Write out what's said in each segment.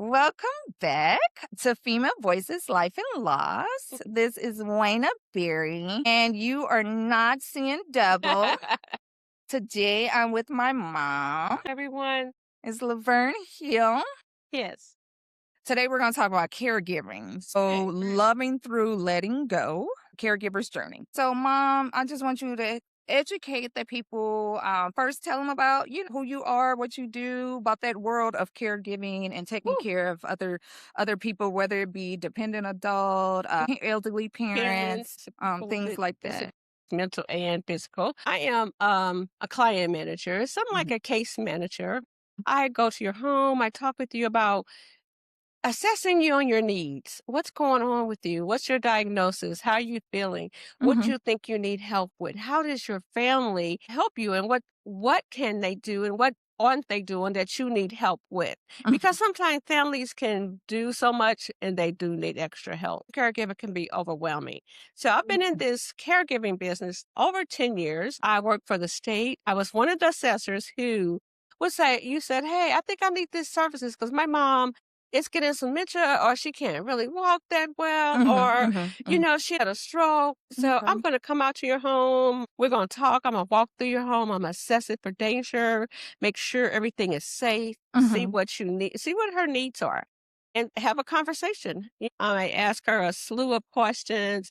Welcome back to Female Voices Life and Loss. This is Wayna Berry, and you are not seeing double. Today, I'm with my mom. Everyone, It's Laverne Hill. yes. Today, we're going to talk about caregiving. So, loving through letting go, caregiver's journey. So, Mom, I just want you to educate the people. First, tell them about who you are, what you do, about that world of caregiving and taking Woo. care of other people, whether it be dependent adult, elderly parents, things like that. Mental and physical. I am a client manager, something like a case manager. I go to your home. I talk with you about assessing you on your needs. What's going on with you? What's your diagnosis? How are you feeling? What Mhm. you think you need help with? How does your family help you? And what can they do and what aren't they doing that you need help with? Because sometimes families can do so much and they do need extra help. Caregiver can be overwhelming. So I've been in this caregiving business over 10 years. I worked for the state. I was one of the assessors who would say, you said, hey, I think I need these services because my mom is getting some dementia or she can't really walk that well or, she had a stroke. So I'm going to come out to your home. We're going to talk. I'm going to walk through your home. I'm going to assess it for danger, make sure everything is safe, see what you need, see what her needs are, and have a conversation. I ask her a slew of questions.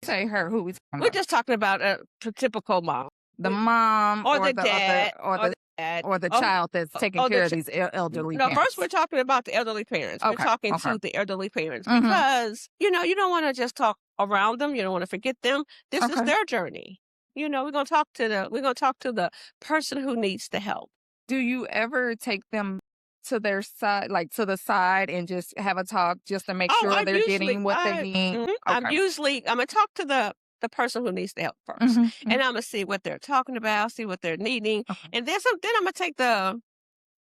Say her who is We're just talking about a typical mom. the mom Or the dad, or the dad, or the or child that's taking the care of these elderly No, parents. first we're talking about the elderly parents. We're Okay, talking okay. to the elderly parents Mhm. because, you don't want to just talk around them. You don't want to forget them. This is Okay. their journey. We're going to talk to the person who needs the help. Do you ever take them to their side, like to the side, and just have a talk just to make Oh, sure I'm they're usually, getting what they need? I'm Okay. going to talk to the person who needs the help first. And I'm going to see what they're talking about, see what they're needing. Okay. And then I'm going to take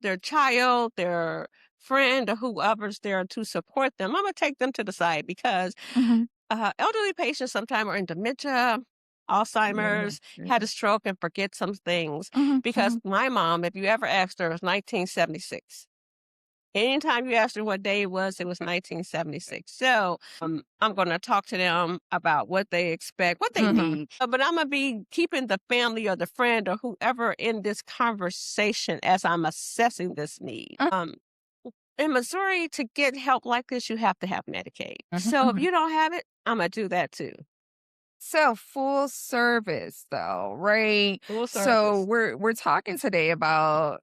their child, their friend, or whoever's there to support them. I'm going to take them to the side because elderly patients sometimes are in dementia, Alzheimer's, had a stroke, and forget some things. Because my mom, if you ever asked her, it was 1976. Anytime you asked her what day it was 1976. So I'm going to talk to them about what they expect, what they need. But I'm going to be keeping the family or the friend or whoever in this conversation as I'm assessing this need. In Missouri, to get help like this, you have to have Medicaid. So if you don't have it, I'm going to do that too. So full service though, right? Full So service. we're talking today about,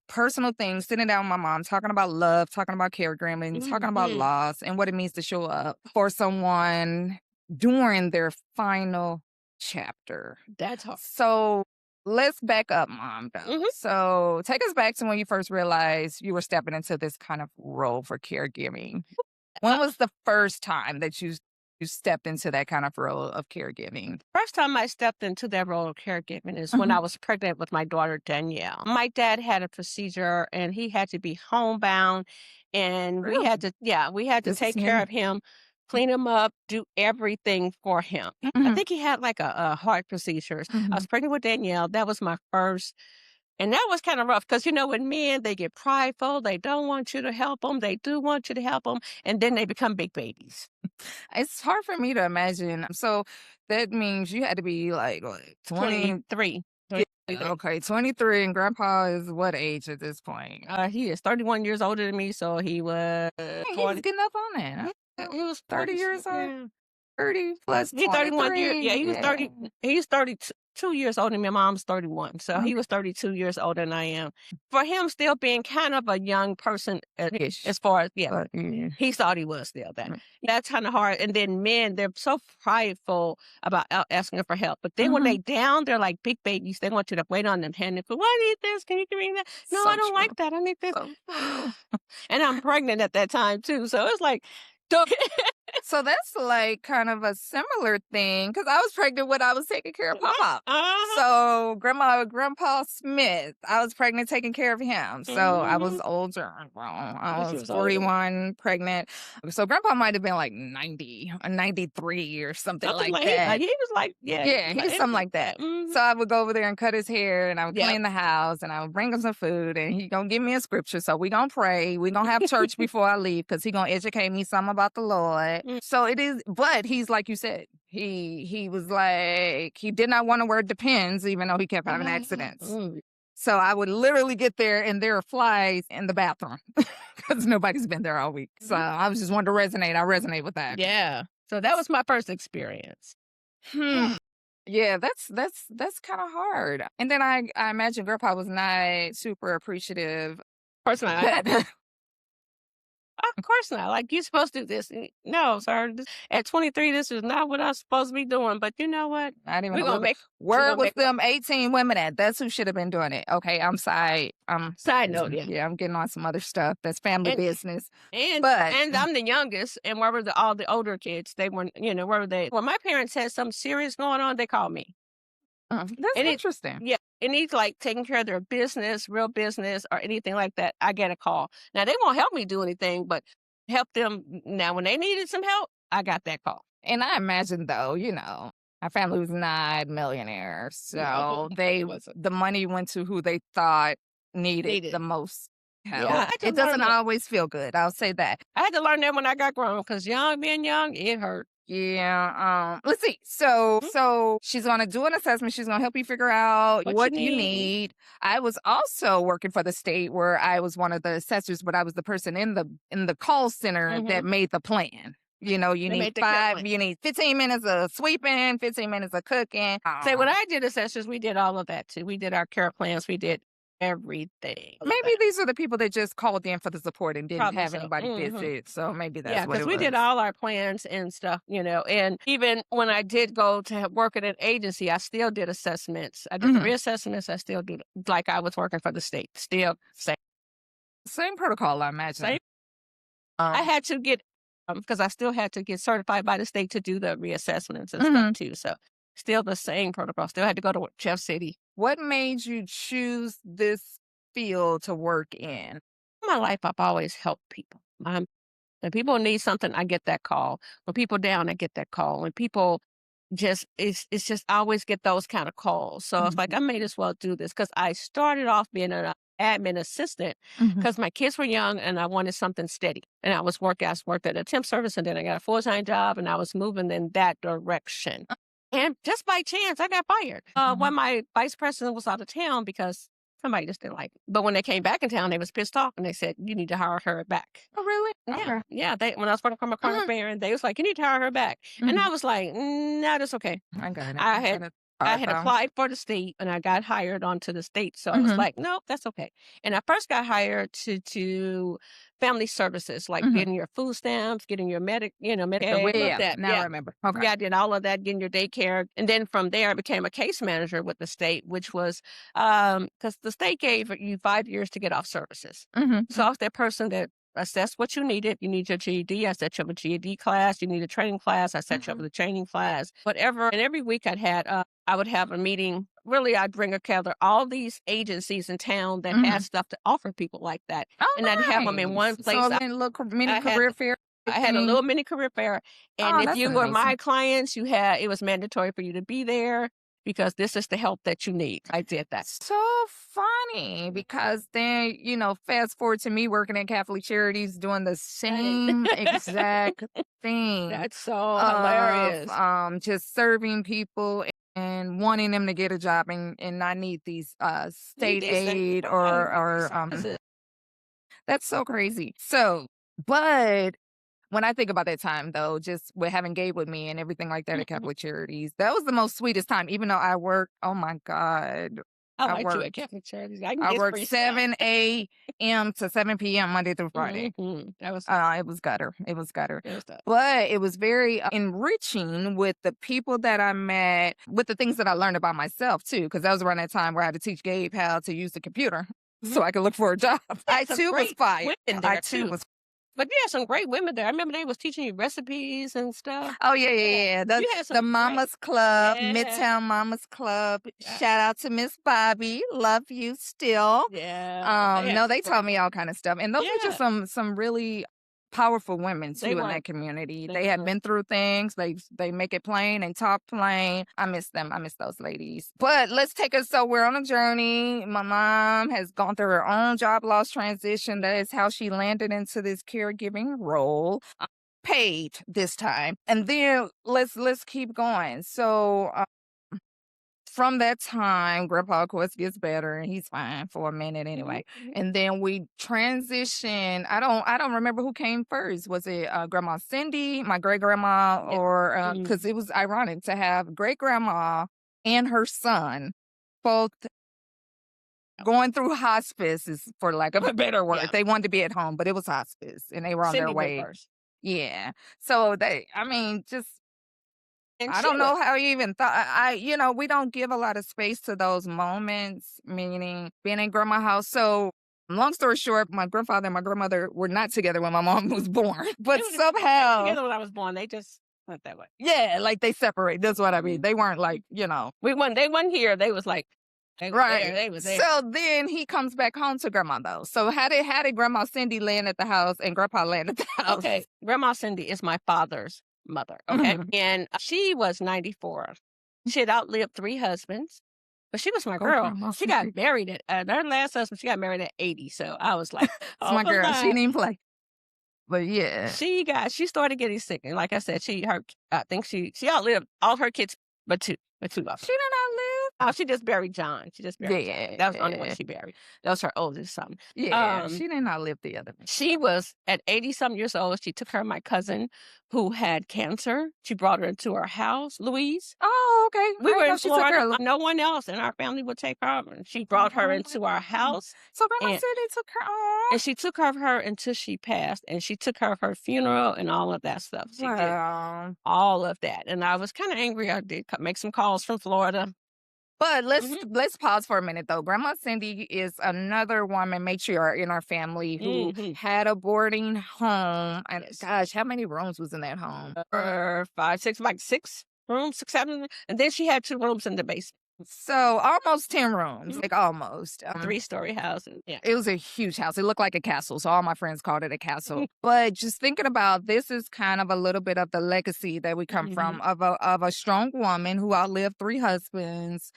personal things, sitting down with my mom, talking about love, talking about caregiving, talking about loss and what it means to show up for someone during their final chapter. That's hard. So let's back up, Mom, though. So take us back to when you first realized you were stepping into this kind of role for caregiving. When was the first time that you stepped into that kind of role of caregiving? First time I stepped into that role of caregiving is when I was pregnant with my daughter, Danielle. My dad had a procedure and he had to be homebound and we had to take care of him, clean him up, do everything for him. I think he had like a heart procedure. I was pregnant with Danielle. That was my first. And that was kind of rough because, when men, they get prideful. They don't want you to help them. They do want you to help them. And then they become big babies. It's hard for me to imagine. So that means you had to be like what, 20? 23. Okay, 23, and grandpa is what age at this point? He is 31 years older than me, so he was He was 20. getting up on that. He was 30 years old? Yeah. 30 plus He 31 years. 23. Yeah, he was 30. He's 32 years older than me. My mom's 31. So he was 32 years older than I am. For him still being kind of a young person as far as, he thought he was still that. That's kind of hard. And then men, they're so prideful about asking for help. But then when they down, they're like big babies. They want you to wait on them, hand it. Well, I need this. Can you give me that? No, So I don't true. like that. I need this. So true. And I'm pregnant at that time too. So it's like, So that's like kind of a similar thing because I was pregnant when I was taking care of Papa. Uh-huh. So Grandpa Smith, I was pregnant taking care of him. So I was older. Well, I She was was older. 41 pregnant. So Grandpa might have been like 90 or 93 or something Something like like that. he was like, yeah, Yeah, he was something like that. So I would go over there and cut his hair and I would Yep. clean the house and I would bring him some food and he gonna give me a scripture. So we gonna pray. We gonna have church before I leave because he gonna educate me some about the Lord. So it is, but he's like you said, he was like, he did not want to wear Depends even though he kept having accidents. So I would literally get there and there are flies in the bathroom because nobody's been there all week. So I was just wanting to resonate. I resonate with that. Yeah. So that was my first experience. Yeah, that's kind of hard. And then I imagine Grandpa was not super appreciative. Of course not. Of course not. Like, you're supposed to do this. No, sir. At 23, this is not what I'm supposed to be doing. But you know what? I didn't We're even gonna look. make Where was them 18 women at? That's who should have been doing it. Okay, I'm sorry. Side note, yeah. Yeah, I'm getting on some other stuff. That's family business. And But I'm the youngest, and where were all the older kids? They weren't, where were they? When my parents had something serious going on, they called me. that's And interesting. Yeah, it needs like taking care of their business, real business, or anything like that. I get a call. Now they won't help me do anything, but help them. Now when they needed some help, I got that call. And I imagine though, our family was not millionaires. So the money went to who they thought needed the most help. Yeah, it doesn't always feel good. I'll say that. I had to learn that when I got grown because being young, it hurt. Yeah. Let's see. So she's gonna do an assessment. She's gonna help you figure out what you need. I was also working for the state where I was one of the assessors, but I was the person in the call center that made the plan. You need you need 15 minutes of sweeping, 15 minutes of cooking. Say, when I did assessors, we did all of that too. We did our care plans. We did everything. Maybe these are the people that just called in for the support and didn't Probably have so. anybody visit. So maybe that's what it because we was. did all our plans and stuff, and even when I did go to work at an agency, I still did assessments. I did reassessments. I still do, like I was working for the state. Still same protocol, I imagine. Same. I had to get, because I still had to get certified by the state to do the reassessments and stuff too. So still the same protocol. Still had to go to Jeff City. What made you choose this field to work in? In my life, I've always helped people. When people need something, I get that call. When people down, I get that call. When people it's just I always get those kind of calls. So it's like, I may as well do this because I started off being an admin assistant because my kids were young and I wanted something steady. And I worked at a temp service and then I got a full-time job and I was moving in that direction. And just by chance, I got fired when my vice president was out of town because somebody just didn't like it. But when they came back in town, they was pissed off and they said, you need to hire her back. Oh, really? Yeah. Okay. Yeah. When I was working for my corner parent, they was like, you need to hire her back. And I was like, no, that's okay. I got it. I had applied for the state and I got hired onto the state. So I was like, no, that's okay. And I first got hired to family services, like getting your food stamps, getting your Medicaid. That. Now I remember. Okay. Yeah, I did all of that, getting your daycare. And then from there, I became a case manager with the state, which was because the state gave you 5 years to get off services. So I was that person that assessed what you needed. You need your GED. I set you up a GED class. You need a training class. I set you up with a training class. Whatever. And every week I would have a meeting. Really, I'd bring together all these agencies in town that had stuff to offer people like that. Oh, and I'd have them in one place. So a little mini career fair. I had a little mini career fair. And if you were my clients, it was mandatory for you to be there because this is the help that you need. I did that. So funny because then, fast forward to me working at Catholic Charities doing the same exact thing. That's so hilarious. Just serving people and wanting them to get a job and not need these state aid or that's so crazy. So, but when I think about that time, though, just with having Gabe with me and everything like that at Catholic Charities, that was the most sweetest time, even though I worked, oh my God. I like you at Catholic Charities. I worked 7 a.m. to 7 p.m. Monday through Friday. That was it was gutter. It was gutter. But it was very enriching with the people that I met, with the things that I learned about myself, too, because that was around that time where I had to teach Gabe how to use the computer so I could look for a job. I, too, was fired. I, too, was But you had some great women there. I remember they was teaching you recipes and stuff. Oh, yeah, yeah, Yeah. yeah. You had The some great Mamas Club, Yeah. Midtown Mamas Club. Yeah. Shout out to Miss Bobby. Love you still. Yeah. They had No, some they taught great me ones. all kind of stuff. And those were just Yeah. some really powerful women They too in were. that community. They They had were. been through things. They make it plain and talk plain. I miss them. I miss those ladies. But let's take us, so we're on a journey. My mom has gone through her own job loss transition. That is how she landed into this caregiving role. Paid this time. And then let's keep going. So from that time, Grandpa, of course, gets better and he's fine for a minute Mhm, anyway. mhm. And then we transition. I don't remember who came first. Was it Grandma Cindy, my great grandma, Yeah. or Mm. because it was ironic to have great grandma and her son both going through hospice, is for lack of a better word. Yeah. They wanted to be at home, but it was hospice and they were on their Cindy went way. first. Yeah. So I mean, just And I she don't was know how you even thought. We don't give a lot of space to those moments, meaning being in grandma house. So, long story short, my grandfather and my grandmother were not together when my mom was born, they but were they were somehow, together when I was born. They just went that way. yeah, like they separate. That's what I mean. Mhm. They weren't like, They wasn't here. They was like they was there. right. They was there. So then he comes back home to grandma though. So how did Grandma Cindy land at the house and Grandpa land at the house? Okay. Grandma Cindy is my father's mother. Okay. Mhm. And she was 94. She had outlived 3 husbands, but she was my Go girl. Grandma She got Cindy. married at her last husband. She got married at 80. So I was like, It's oh my my girl. She God. didn't even play, but yeah. She started getting sick. And like I said, I think she outlived all her kids, but two of them. She did not live. Oh, she just buried John. She just buried John. That was the only one Yeah. she buried. That was her oldest son. Yeah, Um, she did not live the other. she was at 80-some years old. She took her my cousin who had cancer. She brought her into her house, Louise. Oh, okay. I We were didn't know in she took Florida. her. No one else in our family would take her. And she brought her into our house, So Grandma and said they took her. Oh, she took care of her until she passed, and she took care of her funeral and all of that stuff. She did wow. all of that, and I was kinda angry. I did make some calls from Florida. But let's Mhm, let's pause for a minute though. Grandma Cindy is another woman matriarch in our family who mhm, had a boarding home. And yes. gosh, how many rooms was in that home? 5, 6, like 6 rooms, 6, 7, and then she had 2 rooms in the basement. So almost 10 rooms, Mhm. like almost. 3-story house, and yeah. It was a huge house. It looked like a castle. So all my friends called it a castle. But just thinking about this is kind of a little bit of the legacy that we come Mhm. from of a strong woman who outlived 3 husbands,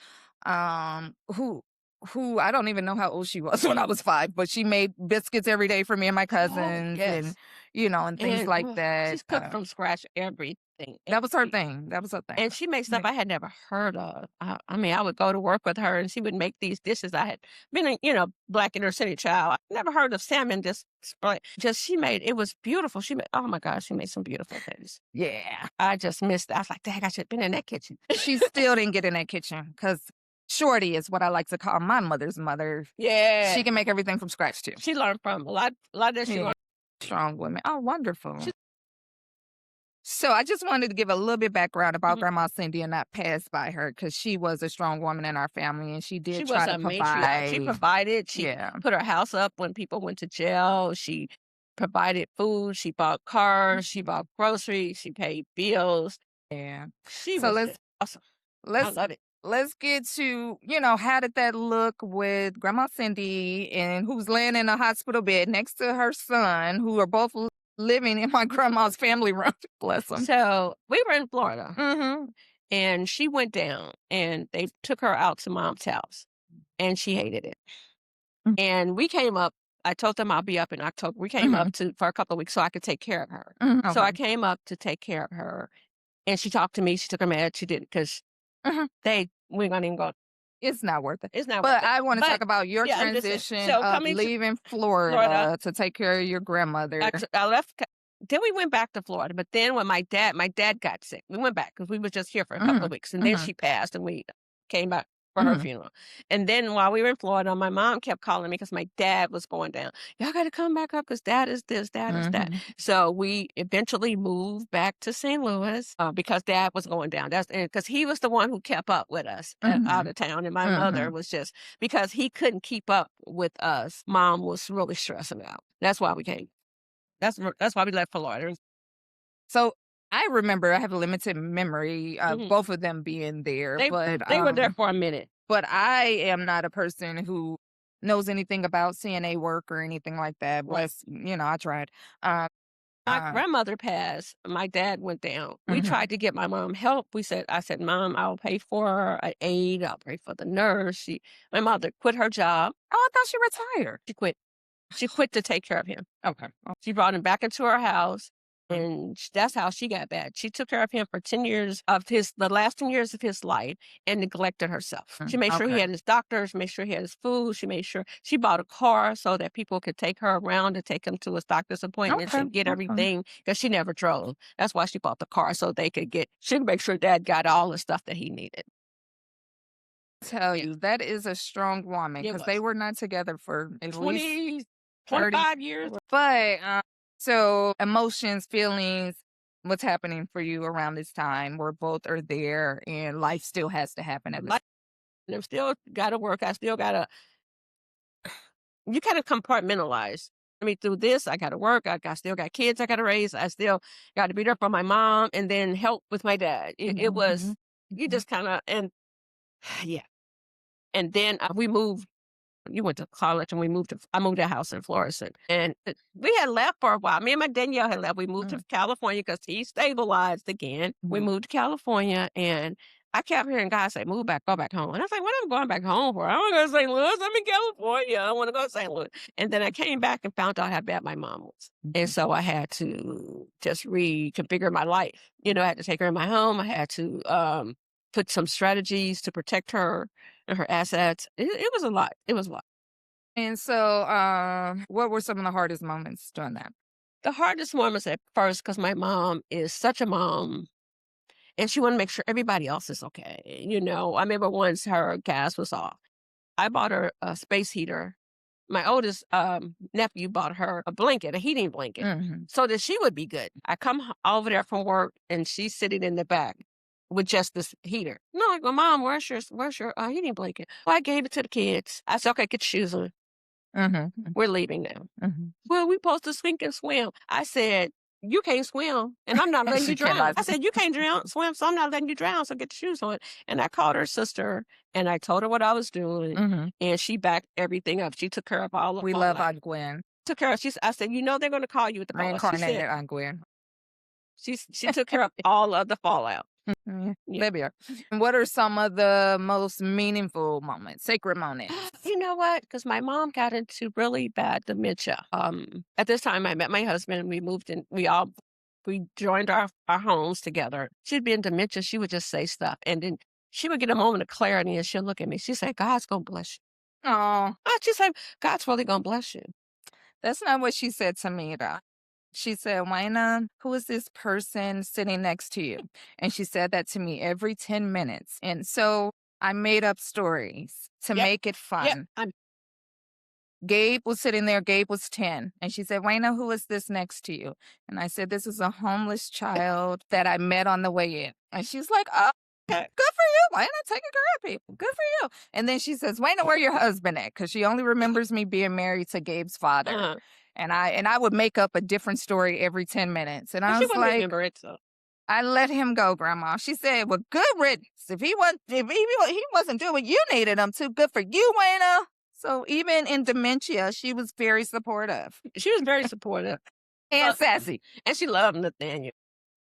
who I don't even know how old she was when I was 5, but she made biscuits every day for me and my Oh, cousins and yes. and things And, like that. she's cooked from scratch everything, That was her everything. thing. That was her thing. And she makes stuff Like, I had never heard of. I mean, I would go to work with her, and she would make these dishes. I had been a, Black inner city child. I never heard of salmon display. Just she made it was beautiful. She made oh my gosh, she made some beautiful things. yeah. I just missed I was like, dang, I should have been in that kitchen. She still didn't get in that kitchen because Shorty is what I like to call my mother's mother. Yeah. She can make everything from scratch too. She learned from a lot that she Yeah. learned. Strong women. Oh, wonderful. She So I just wanted to give a little bit background about mhm. Grandma Cindy and not pass by her because she was a strong woman in our family and she She did was try to a matriarch. She provide. provided. She Yeah. put her house up when people went to jail. She provided food. She bought cars. She bought groceries. She paid bills. Yeah. She So was let's just awesome. I let's love it. let's get to, how did that look with Grandma Cindy and who's laying in a hospital bed next to her son, who are both living in my grandma's family room. Bless them. So we were in Florida, Mm-hmm. and she went down, and they took her out to mom's house, and she hated it. And we came up. I told them I'll be up in October. We came Mm-hmm. up for a couple of weeks so I could take care of her. Mm-hmm. So I Okay. came up to take care of her, and she talked to me. She took her med. She didn't because Mhm. we're gonna even go. It's not worth it. It's not worth But it. I want to But talk about your yeah, I'm just saying. transition So of coming to leaving Florida, Florida to take care of your grandmother. I left. Then we went back to Florida. But then when my dad got sick, we went back because we were just here for a couple Mhm, of weeks, and then mhm, she passed, and we came back for her mhm, funeral. And then while we were in Florida, my mom kept calling me because my dad was going down. Y'all got to come back up because dad is this, dad is that. mhm, So we eventually moved back to St. Louis because dad was going down. That's because he was the one who kept up with us out mhm, of town, and my mother mhm. was just because he couldn't keep up with us. Mom was really stressing out. That's why we came. That's why we left Florida. So I remember I have a limited memory of Mhm. both of them being there, They were there for a minute. but I am not a person who knows anything about CNA work or anything like that. Right. Bless, I tried. Uh, My uh, grandmother passed. My dad went down. We mhm. tried to get my mom help. I said, "Mom, I'll pay for an aide. I'll pay for the nurse." My mother quit her job. Oh, I thought she retired. She quit. She quit to take care of him. Okay. She brought him back into her house, Mhm. and that's how she got bad. She took care of him for 10 years of the last 10 years of his life, and neglected herself. She made sure he Okay. had his doctors, made sure he had his food. She made sure she bought a car so that people could take her around to take him to his doctor's appointments Okay. and get Okay. everything because she never drove. That's why she bought the car so she could make sure dad got all the stuff that he needed. Tell Yeah, you, that is a strong woman it because they was were not together for at least 20, 30. 25 years. But so emotions, feelings, what's happening for you around this time where both are there and life still has to happen at this. Like, and I'm still got to work. I still got to you kind of compartmentalize. I mean, through this, I got to work. Still got kids I got to raise. I still got to be there for my mom and then help with my dad. It Mhm, was, mhm, you mhm. just kind of, and yeah. And then we moved. You went to college and I moved to a house in Florissant. And we had left for a while. Me and my Danielle had left. We moved to Mm, California because he stabilized again. We mhm. moved to California and I kept hearing guys say, move back, go back home. And I was like, what am I going back home for? I don't want to go to St. Louis. I'm in California. I want to go to St. Louis. And then I came back and found out how bad my mom was. And Mhm. so I had to just reconfigure my life. I had to take her in my home. I had to put some strategies to protect her and her assets. It was a lot. It was a lot. And so, what were some of the hardest moments during that? The hardest one was at first because my mom is such a mom and she wanted to make sure everybody else is okay. I remember once her gas was off. I bought her a space heater. My oldest nephew bought her a blanket, a heating blanket, Mhm. so that she would be good. I come over there from work and she's sitting in the back with just this heater. No, I go, Mom, where's your heating blanket? Well, I gave it to the kids. I said, okay, get your shoes on. Mhm. We're leaving now. Mhm. Well, we supposed to sink and swim. I said, you can't swim, and I'm not letting you She drown. cannot. I said, you can't swim, so I'm not letting you drown, so get your shoes on. And I called her sister, and I told her what I was doing, Mhm. and she backed everything up. She took care of all the We love fallout. Aunt Gwen, Took care of, I said, they're going to call you at the call. She reincarnated said, Aunt Gwen. she took care of all of the fallout. Mhm. Yeah. They be are. And what are some of the most meaningful moments, sacred moments? You know what? Because my mom got into really bad dementia. At this time, I met my husband, and we moved in. We joined our homes together. She'd be in dementia. She would just say stuff, and then she would get a moment of clarity, and she'll look at me. She said, "God's gonna bless you." Oh, She said, "God's really gonna bless you." that's not what she said to me, though. She said, Wayna, who is this person sitting next to you? And she said that to me every 10 minutes. And so I made up stories to Yep, make it yep. fun. Gabe was sitting there. Gabe was 10. And she said, Wayna, who is this next to you? And I said, this is a homeless child that I met on the way in. And she's like, oh, good for you. Wayna, taking care of people. Good for you. And then she says, Wayna, where your husband at? Because she only remembers me being married to Gabe's father. Uh-huh. And I would make up a different story every 10 minutes. And But I she was wouldn't like, remember it. So I let him go, Grandma. She said, well, good riddance. If he wasn't doing what you needed him to, good for you, Wayna. So even in dementia, she was very supportive she was very supportive, and sassy. and she loved Nathaniel.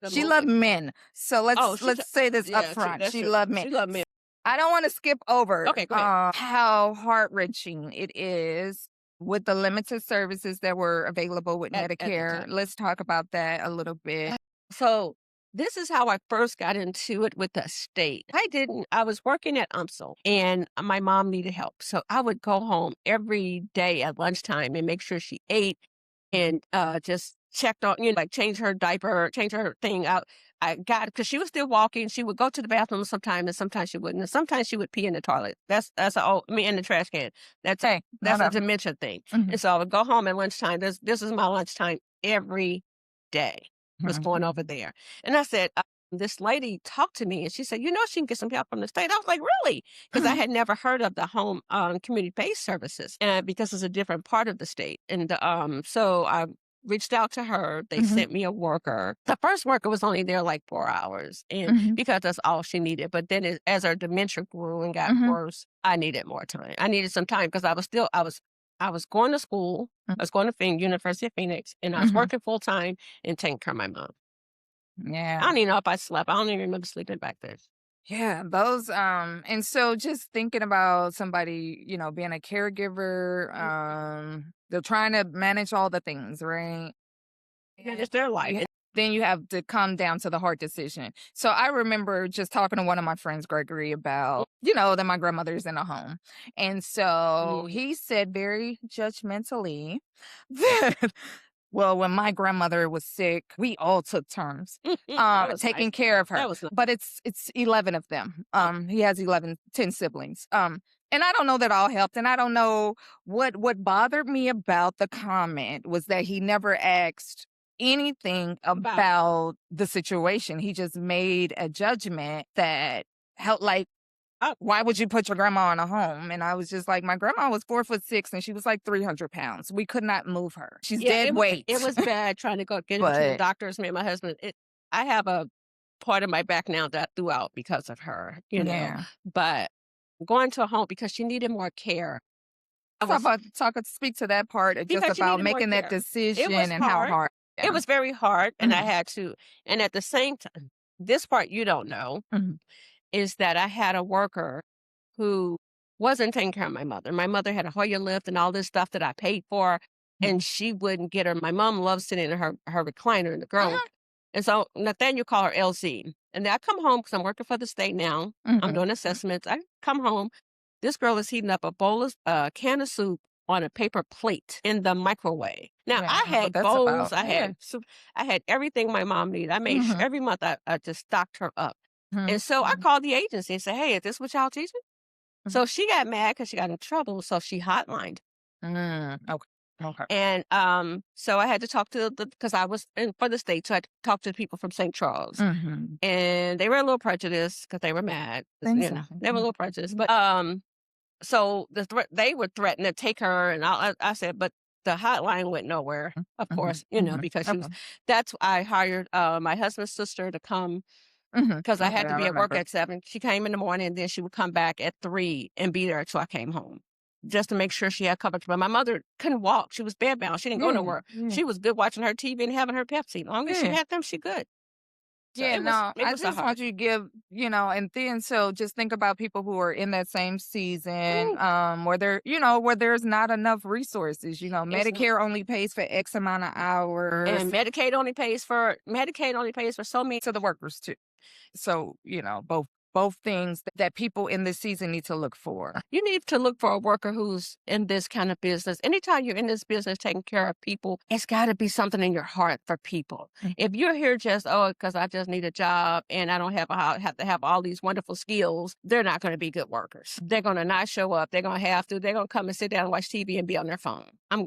The She loved movie. men. So Oh, let's say this up yeah, front. that's She true. loved men. She loved me. I don't want to skip over Okay, go ahead. how heart-wrenching it is with the limited services that were available with At the Medicare. time. Let's talk about that a little bit. So this is how I first got into it with the state. I was working at UMSL and my mom needed help. So I would go home every day at lunchtime and make sure she ate and just checked on, like change her diaper, change her thing out. Because she was still walking. She would go to the bathroom sometime and sometimes she wouldn't. And sometimes she would pee in the toilet. In the trash can. Hey, That's a whatever. dementia thing. Mhm. And so I would go home at lunchtime. This is my lunchtime every day was Mhm. going over there. And I said, this lady talked to me and she said, she can get some help from the state. I was like, really? Because I had never heard of the home community-based services because it's a different part of the state. And so I reached out to her. They Mhm. sent me a worker. The first worker was only there like 4 hours, and Mhm. because that's all she needed. But then as her dementia grew and got Mhm. worse, I needed more time. I needed some time because I was going to school. I was going to University of Phoenix, and I was Mhm. working full time and taking care of my mom. I Yeah. don't even know if I slept. I don't even remember sleeping back then. Yeah, those and so just thinking about somebody, being a caregiver, they're trying to manage all the things, right? Yeah, And it's their life. then you have to come down to the hard decision. So I remember just talking to one of my friends, Gregory, about, that my grandmother's in a home. And so Mm. he said very judgmentally that, well, when my grandmother was sick, we all took turns That was nice. taking care of her. That was nice. But it's 11 of them. Oh, He has 10 siblings. And I don't know that all helped. And I don't know what bothered me about the comment was that he never asked anything about about the situation. He just made a judgment that helped, like, oh, why would you put your grandma in a home? And I was just like, my grandma was 4'6" and she was like 300 pounds. We could not move her. She's yeah, dead it weight. was bad trying to go get her to the But doctors. Me and my husband, I have a part of my back now that I threw out because of her, yeah. but going to a home because she needed more care. I was Speak to that part just because she about needed more making that care. It was decision and how hard. hard. It Yeah. was very hard, and I Mhm. had to. And at the same time, this part you don't know Mhm. is that I had a worker who wasn't taking care of my mother. My mother had a Hoyer lift and all this stuff that I paid for, and Mhm. she wouldn't get her. My mom loves sitting in her recliner, and the girl. Mhm. And so Nathaniel called her LZ. And then I come home because I'm working for the state now. I'm Mhm. doing assessments. I come home. This girl is heating up a bowl of can of soup on a paper plate in the microwave. Now Yeah, I that's what had that's bowls, about. I Yeah. had soup, I had everything my mom needed. I made sure Mhm. every month I just stocked her up. Mhm. And so I Mhm. called the agency and said, "Hey, is this what y'all teaching?" Mhm. So she got mad because she got in trouble. So she hotlined. Okay. Okay. And so I had to talk to because I was in for the state, so I had to talk to the people from St. Charles. Mhm. And they were a little prejudiced because they were mad. 'Cause, Things happen. they were a Mhm. little prejudiced. But so they were threatening to take her, and I said, but the hotline went nowhere. Of Mhm. course, Mhm. because she was. Okay. That's I hired my husband's sister to come Mhm. because I Okay, had to I be at work remember. at 7. She came in the morning, and then she would come back at 3 and be there till I came home, just to make sure she had coverage. But my mother couldn't walk; she was bedbound. She didn't go Yeah. nowhere. Yeah. She was good watching her TV and having her Pepsi. As long as she Yeah. had them, she good. So Yeah, no, it I was a just hard. want you to give, and then so just think about people who are in that same season, Mm, where where there's not enough resources. it's not. Medicare only pays for X amount of hours And Medicaid only pays for so many. to the workers too. So, both things that people in this season need to look for. You need to look for a worker who's in this kind of business. Anytime you're in this business taking care of people, it's got to be something in your heart for people. Mm. If you're here just, oh, because I just need a job and I don't have to have all these wonderful skills, they're not going to be good workers. They're going to not show up. They're going to they're going to come and sit down and watch TV and be on their phone. I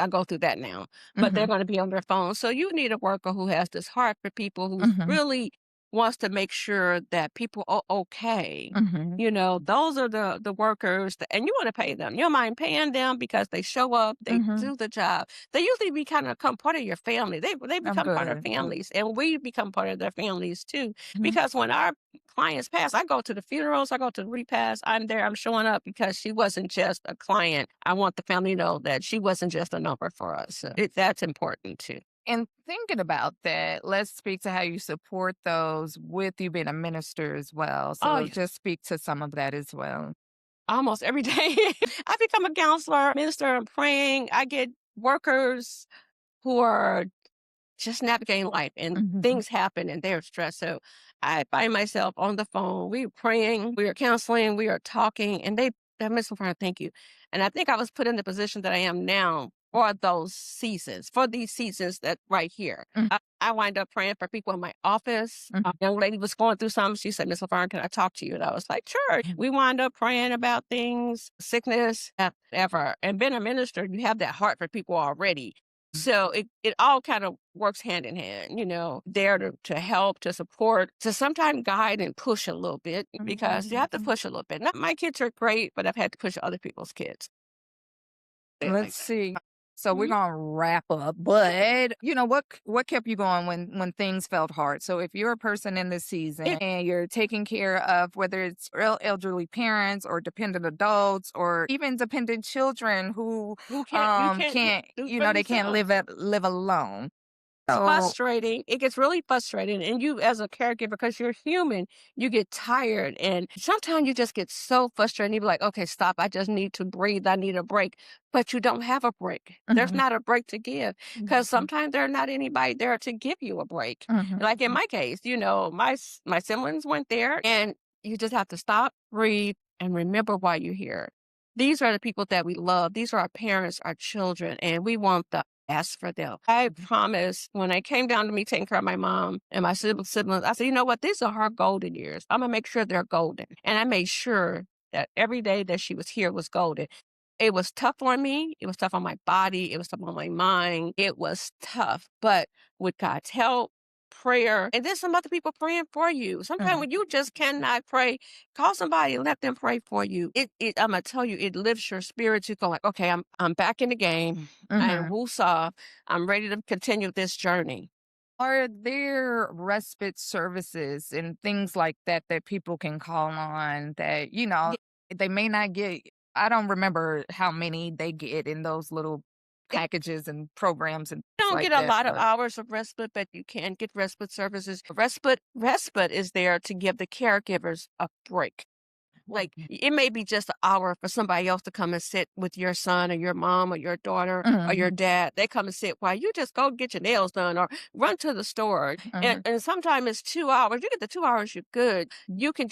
go through that now, but they're Mhm. going to be on their phone. So you need a worker who has this heart for people, who's Mhm. really wants to make sure that people are okay. Mhm. Those are the workers, and you want to pay them. You don't mind paying them because they show up, they Mhm. do the job. They usually become part of your family. They I'm become part of good. families, and we become part of their families too. Mhm. Because when our clients pass, I go to the funerals, I go to the repasts. I'm there. I'm showing up because she wasn't just a client. I want the family to know that she wasn't just a number for us. So that's important too. And thinking about that, let's speak to how you support those with you being a minister as well. Oh So yeah. just speak to some of that as well. Almost every day. I become a counselor, minister, I'm praying. I get workers who are just navigating life and Mhm. things happen and they're stressed. So I find myself on the phone. We are praying, we are counseling, we are talking, and they miss for thank you. And I think I was put in the position that I am now for these seasons that right here. Mhm. I wind up praying for people in my office. A Mhm. young lady was going through something. She said, "Miss Laverne, can I talk to you?" And I was like, "Sure." We wind up praying about things, sickness, ever. And being a minister, you have that heart for people already. So it all kind of works hand in hand, there to help, to support, to sometimes guide and push a little bit because you have to Mhm. push a little bit. Not my kids are great, but I've had to push other people's kids. Things Let's like that. see. So we're Mhm. gonna wrap up. But what kept you going when things felt hard? So if you're a person in this season It and you're taking care of whether it's elderly parents or dependent adults or even dependent children who you can't can't do for they can't yourself. live alone. It's So frustrating. It gets really frustrating. And you, as a caregiver, because you're human, you get tired. And sometimes you just get so frustrated. You be like, okay, stop. I just need to breathe. I need a break. But you don't have a break. There's mhm, not a break to give because mhm, sometimes there's not anybody there to give you a break. mhm, Like in my case, my siblings weren't there, and you just have to stop, breathe, and remember why you're here. These are the people that we love. These are our parents, our children, and we want the best for them. I promise when I came down to me taking care of my mom and my siblings, I said, you know what? These are her golden years. I'm going to make sure they're golden. And I made sure that every day that she was here was golden. It was tough on me. It was tough on my body. It was tough on my mind. It was tough. But with God's help, prayer, and then some other people praying for you. Sometimes mhm, when you just cannot pray, call somebody and let them pray for you. I'm gonna tell you, it lifts your spirits. You go like, okay, I'm back in the game. I am mhm. woosah. I'm ready to continue this journey. Are there respite services and things like that that people can call on that, Yeah, they may not get? I don't remember how many they get in those little it packages and programs and things don't like get a that, lot of but hours of respite, but you can get respite services. Respite is there to give the caregivers a break. Like, it may be just an hour for somebody else to come and sit with your son or your mom or your daughter or your mhm, dad. They come and sit while you just go get your nails done or run to the store. And mhm, and sometimes it's 2 hours. You get the 2 hours, you're good. You can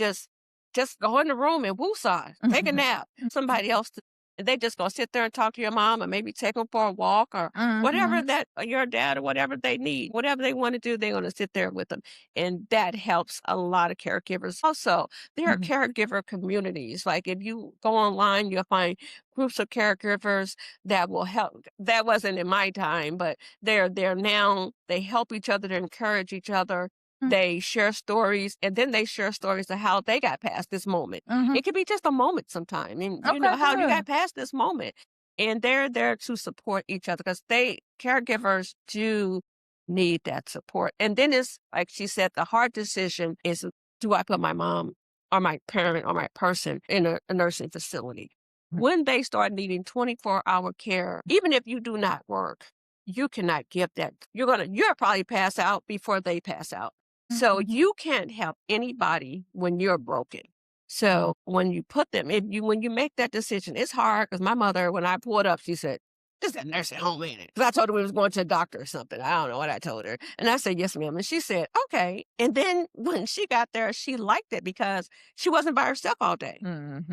just go in the room and woosah, take a mhm, nap. Somebody else and they just gonna sit there and talk to your mom or maybe take them for a walk or whatever mhm, that or your dad or whatever they need. Whatever they wanna do, they're gonna sit there with them. And that helps a lot of caregivers. Also, there are mhm, caregiver communities. Like if you go online, you'll find groups of caregivers that will help. That wasn't in my time, but they're there now. They help each other to encourage each other. mhm, They share stories and then they share stories of how they got past this moment. mhm. It could be just a moment sometime. And you know Okay, how you good. got past this moment. And they're there to support each other because caregivers do need that support. And then it's like she said, the hard decision is, do I put my mom or my parent or my person in a nursing facility? When they start needing 24-hour care, even if you do not work, you cannot give that. You'll probably pass out before they pass out. So Mhm, you can't help anybody when you're broken. So when you put them, when you make that decision, it's hard because my mother, when I pulled up, she said, "This is a nursing home, ain't it?" Because I told her we was going to a doctor or something. I don't know what I told her. And I said, "Yes, ma'am." And she said, "Okay." And then when she got there, she liked it because she wasn't by herself all day.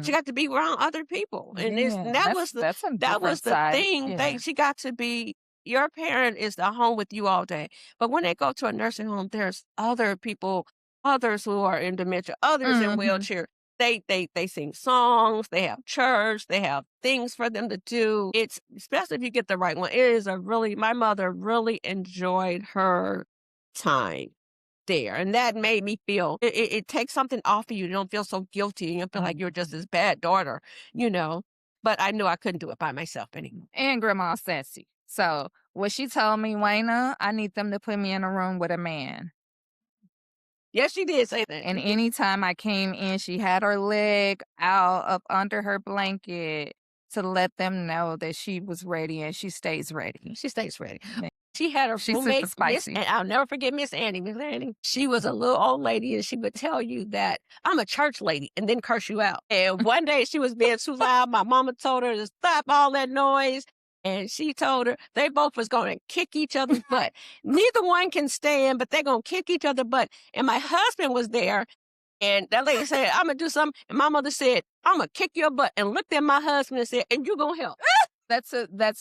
She mhm. got to be around other people. And Yeah, that's a that was different the side. thing. Yeah. She got to be your parent is the home with you all day. But when they go to a nursing home, there's other people, others who are in dementia, others in Mhm, wheelchair. They sing songs, they have church, they have things for them to do. It's especially if you get the right one. It is a really my mother really enjoyed her time there. And that made me feel it takes something off of you. You don't feel so guilty. You don't feel like you're just mhm. this bad daughter, you know. But I knew I couldn't do it by myself anymore. And grandma sassy. So what she told me, Wayna, I need them to put me in a room with a man. Yes, she did say that. And She did. anytime I came in, she had her leg out up under her blanket to let them know that she was ready and she stays ready. She stays ready. Yeah. She had a She's super roommate, spicy. and I'll never forget Miss Annie. Miss Annie, she was a little old lady, and she would tell you that I'm a church lady, and then curse you out. And one day she was being too loud. My mama told her to stop all that noise, and she told her they both was going to kick each other's butt. Neither one can stand, but they're going to kick each other's butt. And my husband was there, and that lady said, "I'm gonna do something," and my mother said, "I'm gonna kick your butt," and looked at my husband and said, "And you gonna help." That's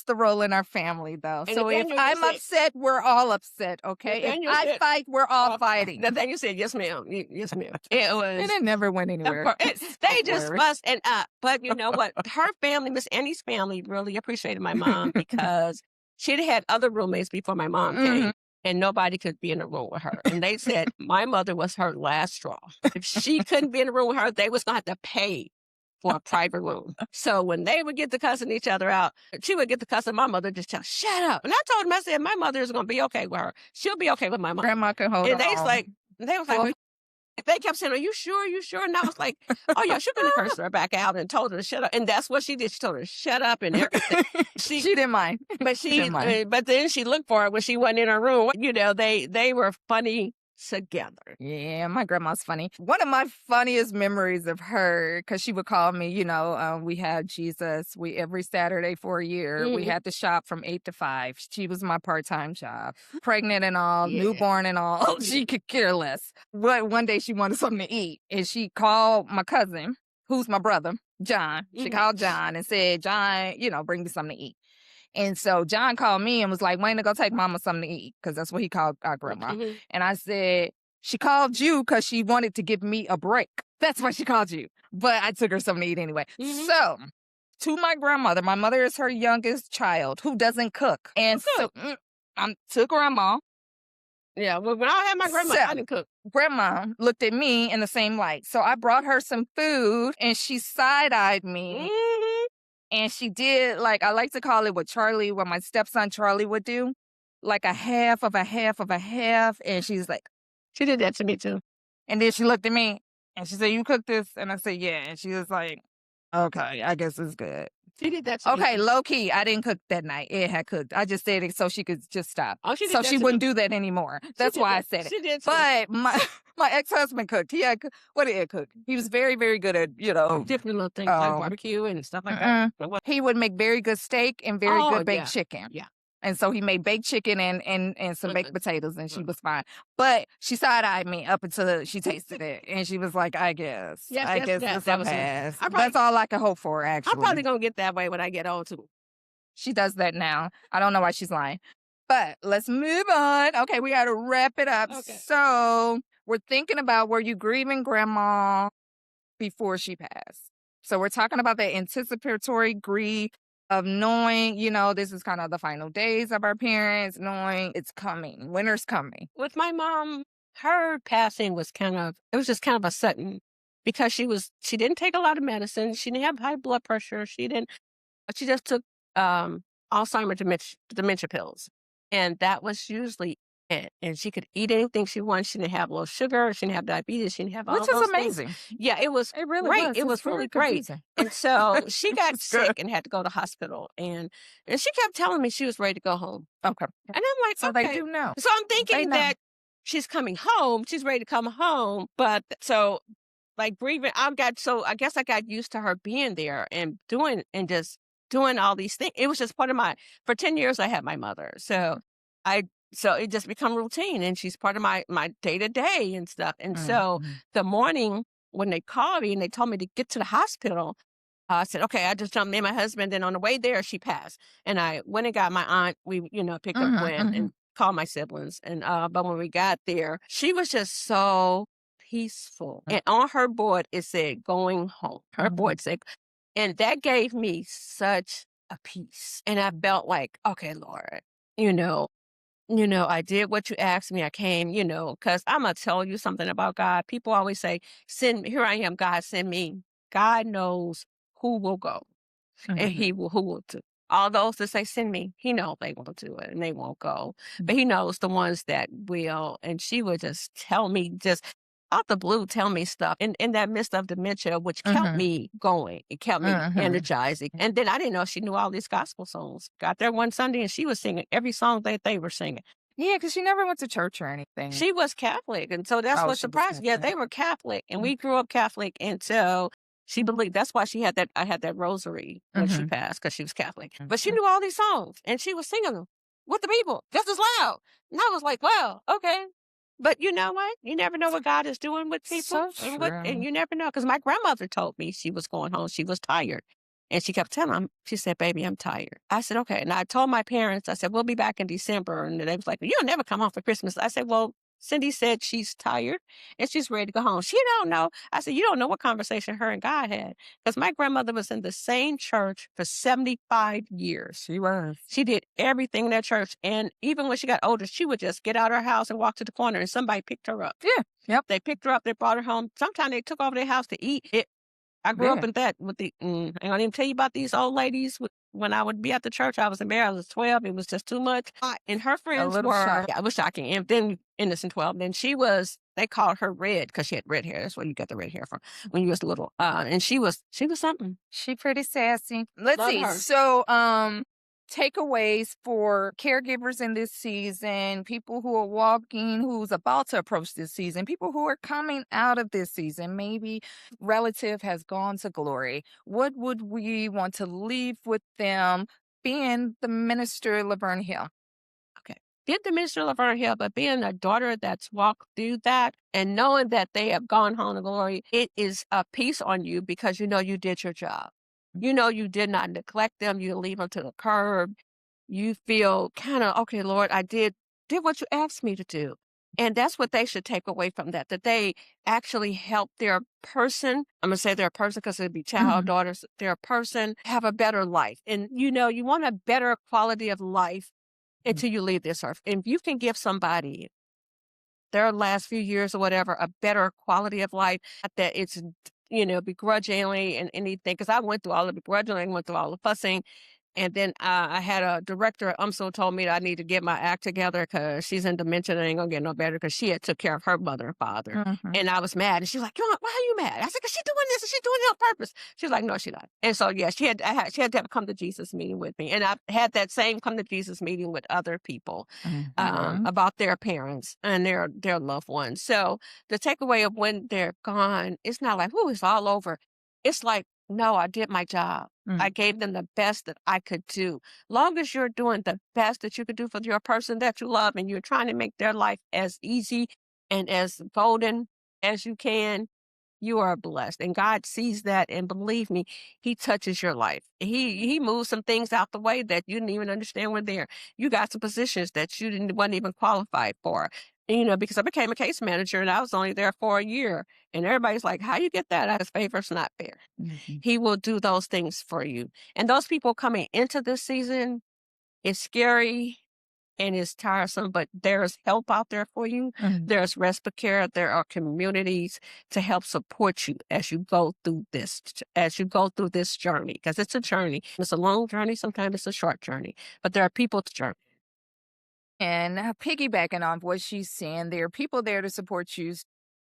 the role in our family though. And So if Nathaniel just I'm said, upset, we're all upset, okay? If Nathaniel I said, fight, we're all Oh, fighting. Nathaniel said, "Yes, ma'am. Yes, ma'am." It And was it never went of anywhere. course It's so they just hilarious. fussed and but you know what? Her family, Miss Annie's family, really appreciated my mom because she'd had other roommates before my mom Mhm. came, and nobody could be in a room with her. And they said my mother was her last straw. If she couldn't be in a room with her, they was gonna have to pay or a private room. So when they would get to cussing each other out, she would get to cussing my mother, just tell, shut up. And I told him, I said, my mother is going to be okay with her. She'll be okay with my mom. Grandma can hold And they was on. like, they kept saying, are you sure? You sure? And I was like, oh, yeah, she could have cursed her back out and told her to shut up. And that's what she did. She told her to shut up and everything. She didn't mind. But but then she looked for it when she wasn't in her room. You know, they were funny together. Yeah, my grandma's funny. One of my funniest memories of her, because she would call me, we had Jesus. Every Saturday for a year, we had to shop from 8 to 5. She was my part-time job. Pregnant and all, newborn and all. She could care less. But one day she wanted something to eat, and she called my cousin, who's my brother, John. She called John and said, John, bring me something to eat. And so John called me and was like, Wayna, go take mama something to eat, because that's what he called our grandma. And I said, she called you because she wanted to give me a break. That's why she called you. But I took her something to eat anyway. So to my grandmother, my mother is her youngest child who doesn't cook. And so I'm to grandma. Yeah, well, when I had my grandma, I didn't cook. Grandma looked at me in the same light. So I brought her some food and she side-eyed me. And she did, I like to call it what my stepson Charlie would do, like a half of a half of a half. And she's like, she did that to me too. And then she looked at me and she said, you cooked this? And I said, yeah. And she was like, okay, I guess it's good. She did that to me. Okay, low key, I didn't cook that night. It had cooked. I just said it so she could just stop. Oh, she did so that she to wouldn't me. do that anymore. That's why I said it. She did. But my ex-husband cooked. What did he cook? He was very, very good at, different little things like barbecue and stuff like that. He would make very good steak and very good baked chicken. Yeah. And so he made baked chicken and some baked potatoes, and she was fine. But she side-eyed me up until she tasted it, and she was like, I guess. I guess it's a pass. That's all I can hope for, actually. I'm probably going to get that way when I get old, too. She does that now. I don't know why she's lying. But let's move on. Okay, we got to wrap it up. Okay. So we're thinking about, were you grieving grandma before she passed? So we're talking about the anticipatory grief of knowing, this is kind of the final days of our parents, knowing it's coming. Winter's coming. With my mom, her passing was just kind of a sudden, because she didn't take a lot of medicine. She didn't have high blood pressure. She just took Alzheimer's dementia pills. And that was usually it. And she could eat anything she wanted. She didn't have low sugar. She didn't have diabetes. She didn't have all those things. Which is amazing. Yeah, it was really great. It was really great. And so she got sick and had to go to hospital. And she kept telling me she was ready to go home. Okay. And I'm like, so okay. They do know. So I'm thinking that she's coming home. She's ready to come home. But so grieving, I guess I got used to her being there and doing all these things. It was just part of for 10 years I had my mother. So it just become routine, and she's part of my day-to-day and stuff. And so the morning when they called me and they told me to get to the hospital, I said, okay, I just jumped me and my husband. And on the way there, she passed. And I went and got my aunt. We, picked up Gwen and called my siblings. And but when we got there, she was just so peaceful. And on her board, it said, going home. Her board said, and that gave me such a peace. And I felt like, okay, Lord, I did what you asked me. I came, because I'm going to tell you something about God. People always say, here I am, God, send me. God knows who will go, and who will do. All those that say, send me, he knows they won't do it and they won't go. But he knows the ones that will. And she would just tell me, just out the blue, tell me stuff in that midst of dementia, which kept me going. It kept me energizing. And then I didn't know she knew all these gospel songs. Got there one Sunday and she was singing every song that they were singing. Yeah, because she never went to church or anything. She was Catholic. And so that's what surprised me. Yeah, they were Catholic. And we grew up Catholic. And so she believed, that's why I had that rosary when she passed, because she was Catholic. But she knew all these songs and she was singing them with the people just as loud. And I was like, wow, okay. But you know what? You never know what God is doing with people. So And you never know. Because my grandmother told me she was going home. She was tired. And she kept telling me, she said, baby, I'm tired. I said, okay. And I told my parents, I said, we'll be back in December. And they was like, you'll never come home for Christmas. I said, well, Cindy said she's tired and she's ready to go home. She don't know. I said, you don't know what conversation her and God had. Because my grandmother was in the same church for 75 years. She was. She did everything in that church. And even when she got older, she would just get out of her house and walk to the corner and somebody picked her up. Yeah. Yep. They picked her up. They brought her home. Sometimes they took over their house to eat. I grew up Yeah. in that with I don't even tell you about these old ladies when I would be at the church. I was embarrassed. I was 12. It was just too much. And her A friends little were, shocked. yeah, it was shocking. And then Innocent 12. Then they called her Red because she had red hair. That's where you got the red hair from when you was little. And she was something. She pretty sassy. Let's Love see. her. So, takeaways for caregivers in this season, people who are walking, who's about to approach this season, people who are coming out of this season, maybe relative has gone to glory. What would we want to leave with them being the minister Laverne Hill? Okay. Did the minister Laverne Hill, but being a daughter that's walked through that and knowing that they have gone home to glory, it is a peace on you because you know you did your job. You know you did not neglect them. You leave them to the curb. You feel kind of, okay, Lord, I did what you asked me to do. And that's what they should take away from that they actually help their person. I'm going to say their person because it'd be child, Mhm. daughters, their person have a better life. And, you want a better quality of life until you leave this earth. And if you can give somebody their last few years or whatever a better quality of life, not that it's, begrudgingly and anything, because I went through all the begrudgingly, went through all the fussing. And then I had a director at UMSL told me that I need to get my act together because she's in dementia and ain't gonna get no better because she had took care of her mother and father. Mhm. And I was mad. And she was like, why are you mad? I said, because she's doing this and she's doing it on purpose. She was like, no, she's not. And so, yeah, she had to have a come to Jesus meeting with me. And I had that same come to Jesus meeting with other people Mhm. about their parents and their loved ones. So the takeaway of when they're gone, it's not like, it's all over. It's like, no, I did my job. I Mm. gave them the best that I could do. Long as you're doing the best that you could do for your person that you love and you're trying to make their life as easy and as golden as you can, you are blessed. And God sees that, and believe me, He touches your life. He moves some things out the way that you didn't even understand were there. You got some positions that you didn't wasn't even qualified for. Because I became a case manager and I was only there for a year. And everybody's like, how you get that? As favor's not fair. Mhm. He will do those things for you. And those people coming into this season, it's scary and it's tiresome, but there's help out there for you. Mhm. There's respite care. There are communities to help support you as you go through this journey, because it's a journey. It's a long journey. Sometimes it's a short journey, but there are people to journey. And piggybacking on what she's saying, there are people there to support you,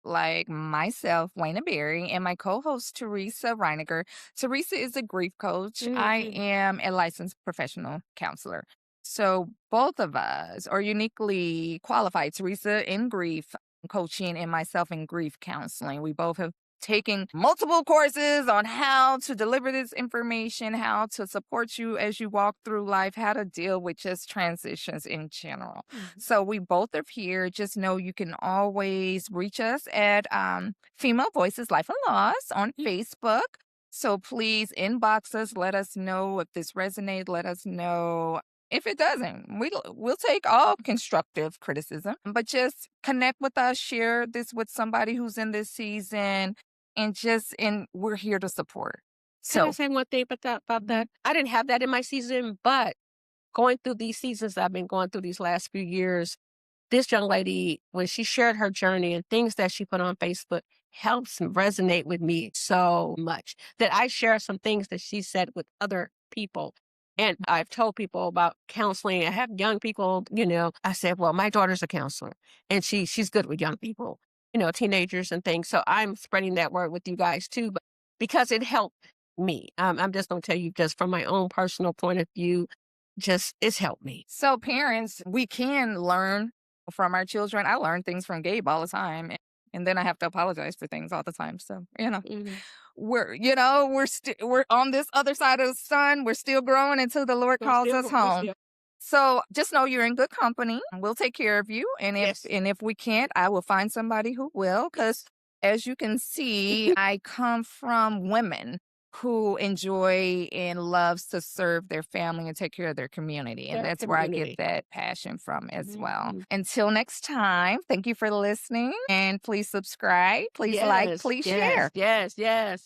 like myself, Wayna Berry, and my co host, Teresa Reiniger. Teresa is a grief coach. I Mhm. am a licensed professional counselor. So both of us are uniquely qualified. Teresa in grief coaching and myself in grief counseling. We both have taken multiple courses on how to deliver this information, how to support you as you walk through life, how to deal with just transitions in general. Mhm. So we both are here. Just know you can always reach us at Female Voices Life and Loss on Facebook. So please inbox us. Let us know if this resonates. Let us know if it doesn't. We'll take all constructive criticism, but just connect with us. Share this with somebody who's in this season, and we're here to support. Can I So say one thing about that? I didn't have that in my season, but going through these seasons I've been going through these last few years, this young lady, when she shared her journey and things that she put on Facebook, helps resonate with me so much that I share some things that she said with other people. And I've told people about counseling. I have young people, I said, well, my daughter's a counselor and she's good with young people, teenagers and things. So I'm spreading that word with you guys too, but because it helped me. I'm just going to tell you just from my own personal point of view, just it's helped me. So parents, we can learn from our children. I learn things from Gabe all the time, and then I have to apologize for things all the time. So, Mhm. we're on this other side of the sun. We're still growing until the Lord calls us We're home. still, So just know you're in good company. We'll take care of you. And if yes. and if we can't, I will find somebody who will. Because as you can see, I come from women who enjoy and loves to serve their family and take care of their community. And Their that's where I get community. that passion from as well. Mhm. Until next time, thank you for listening. And please subscribe, please like, Yes, please yes, share. yes, yes.